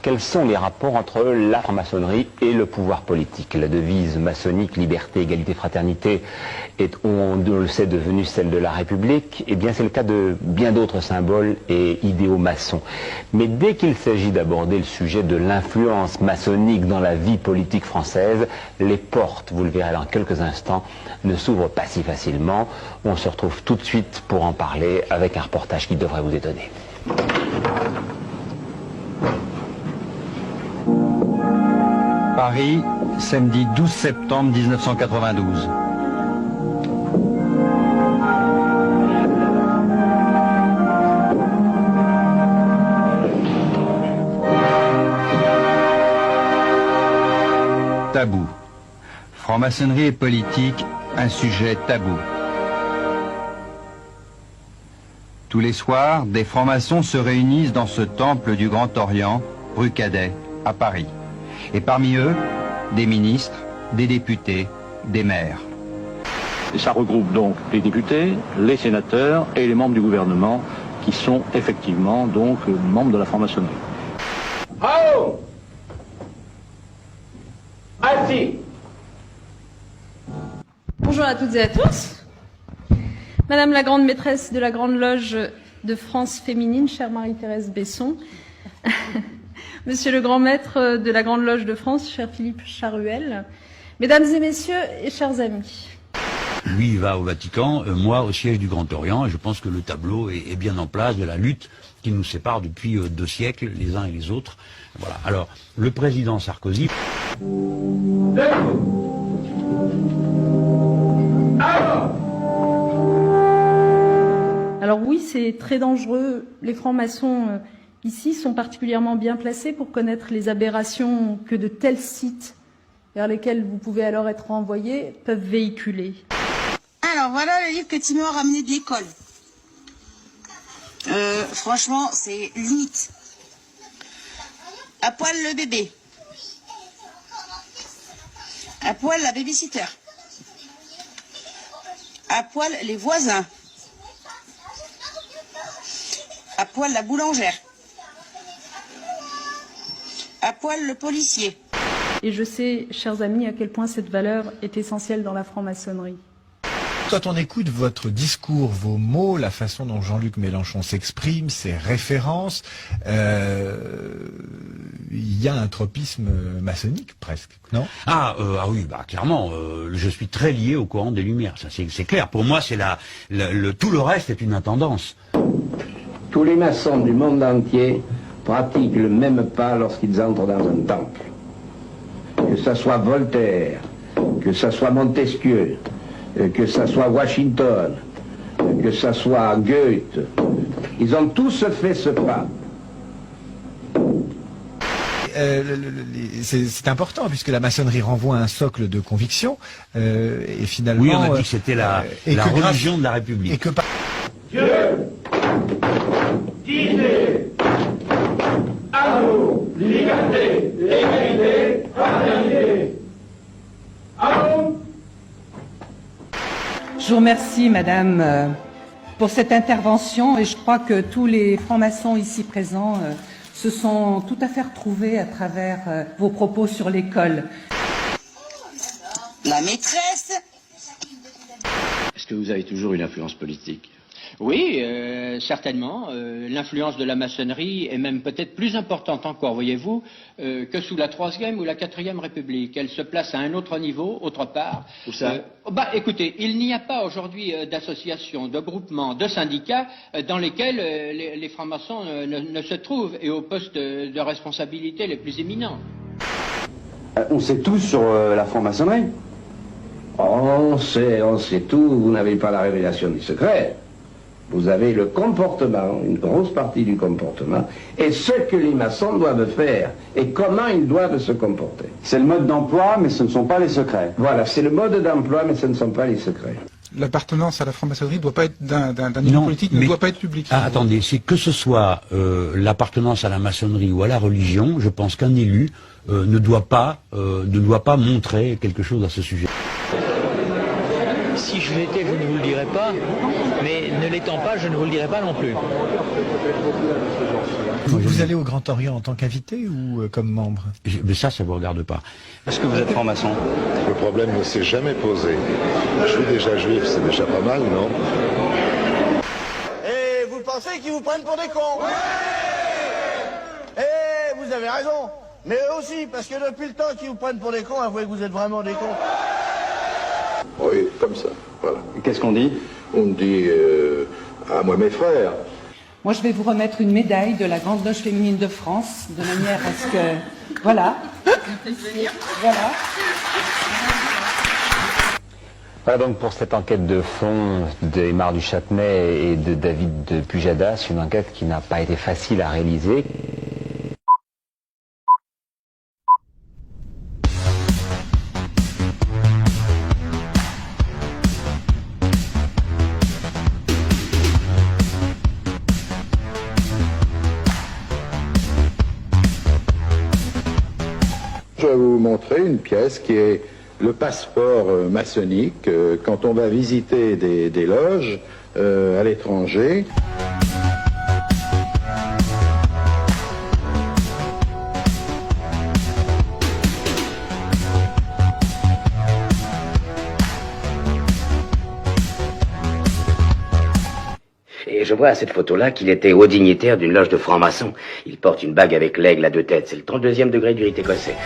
savoir quels sont les rapports entre la franc-maçonnerie et le pouvoir politique. La devise maçonnique, liberté, égalité, fraternité, est, on le sait, devenue celle de la République. Eh bien, c'est le cas de bien d'autres symboles et idéaux maçons. Mais dès qu'il s'agit d'aborder le sujet de l'influence maçonnique dans la vie politique française, les portes, vous le verrez dans quelques instants, ne s'ouvrent pas si facilement. On se retrouve tout de suite pour en parler avec un reportage qui devrait vous étonner. Paris, samedi 12 septembre 1992. Tabou. Franc-maçonnerie et politique, un sujet tabou. Tous les soirs, des francs-maçons se réunissent dans ce temple du Grand Orient, rue Cadet, à Paris. Et parmi eux, des ministres, des députés, des maires. Ça regroupe donc les députés, les sénateurs et les membres du gouvernement qui sont effectivement donc membres de la franc-maçonnerie. Oh! Assis! Bonjour à toutes et à tous. Madame la grande maîtresse de la Grande Loge de France féminine, chère Marie-Thérèse Besson. Monsieur le grand maître de la Grande Loge de France, cher Philippe Charuel. Mesdames et messieurs et chers amis. Lui, il va au Vatican, moi au siège du Grand Orient, et je pense que le tableau est bien en place de la lutte qui nous sépare depuis 2 siècles, les uns et les autres. Voilà. Alors, le président Sarkozy... Alors oui, c'est très dangereux. Les francs-maçons ici sont particulièrement bien placés pour connaître les aberrations que de tels sites vers lesquels vous pouvez alors être renvoyés peuvent véhiculer. Alors voilà le livre que Timon a ramené de l'école. Franchement, c'est limite. À poil le bébé. À poil la babysitter. À poil les voisins. À poil la boulangère. À poil le policier. Et je sais, chers amis, à quel point cette valeur est essentielle dans la franc-maçonnerie. Quand on écoute votre discours, vos mots, la façon dont Jean-Luc Mélenchon s'exprime, ses références, il y a un tropisme maçonnique presque, non? Oui, clairement, je suis très lié au courant des Lumières, ça c'est clair. Pour moi, c'est tout le reste est une intendance. Tous les maçons du monde entier pratiquent le même pas lorsqu'ils entrent dans un temple. Que ça soit Voltaire, que ça soit Montesquieu, que ça soit Washington, que ça soit Goethe, ils ont tous fait ce pas. C'est important puisque la maçonnerie renvoie à un socle de conviction et finalement... Oui, on a dit que c'était la religion de la République. Et que Dieu, dignité, amour, liberté, égalité, fraternité. Amour. Je vous remercie, Madame, pour cette intervention et je crois que tous les francs-maçons ici présents se sont tout à fait retrouvés à travers vos propos sur l'école. La maîtresse. Est-ce que vous avez toujours une influence politique? Oui, certainement. L'influence de la maçonnerie est même peut-être plus importante encore, voyez-vous, que sous la Troisième ou la Quatrième République. Elle se place à un autre niveau, autre part. Où ça? Écoutez, il n'y a pas aujourd'hui d'associations, de groupements, de syndicats dans lesquels les francs-maçons ne se trouvent et aux postes de responsabilité les plus éminents. On sait tout sur la franc-maçonnerie. On sait tout, vous n'avez pas la révélation du secret. Vous avez le comportement, une grosse partie du comportement, et ce que les maçons doivent faire, et comment ils doivent se comporter. C'est le mode d'emploi, mais ce ne sont pas les secrets. Voilà, c'est le mode d'emploi, mais ce ne sont pas les secrets. L'appartenance à la franc-maçonnerie doit pas être d'un niveau politique, ne doit pas être public. Attendez, c'est que ce soit l'appartenance à la maçonnerie ou à la religion, je pense qu'un élu ne doit pas montrer quelque chose à ce sujet. Si je l'étais, vous ne vous le direz pas, mais ne l'étais étant pas, je ne vous le dirai pas non plus. Vous allez au Grand Orient en tant qu'invité ou comme membre? Mais ça vous regarde pas. Est-ce que vous êtes franc-maçon? Le problème ne s'est jamais posé. Je suis déjà juif, c'est déjà pas mal, non? Et vous pensez qu'ils vous prennent pour des cons? Et vous avez raison. Mais eux aussi, parce que depuis le temps qu'ils vous prennent pour des cons, avouez que vous êtes vraiment des cons. Oui, comme ça, voilà. Qu'est-ce qu'on dit? On me dit, à moi mes frères. Moi, je vais vous remettre une médaille de la Grande Loge féminine de France, de manière à ce que... Voilà. Voilà. Voilà donc pour cette enquête de fond d'Aymar du Châtenay et de David de Pujadas, une enquête qui n'a pas été facile à réaliser. Je vais vous montrer une pièce qui est le passeport maçonnique quand on va visiter des loges à l'étranger. Et je vois à cette photo-là qu'il était haut dignitaire d'une loge de francs-maçons. Il porte une bague avec l'aigle à 2 têtes. C'est le 32e degré du rite écossais.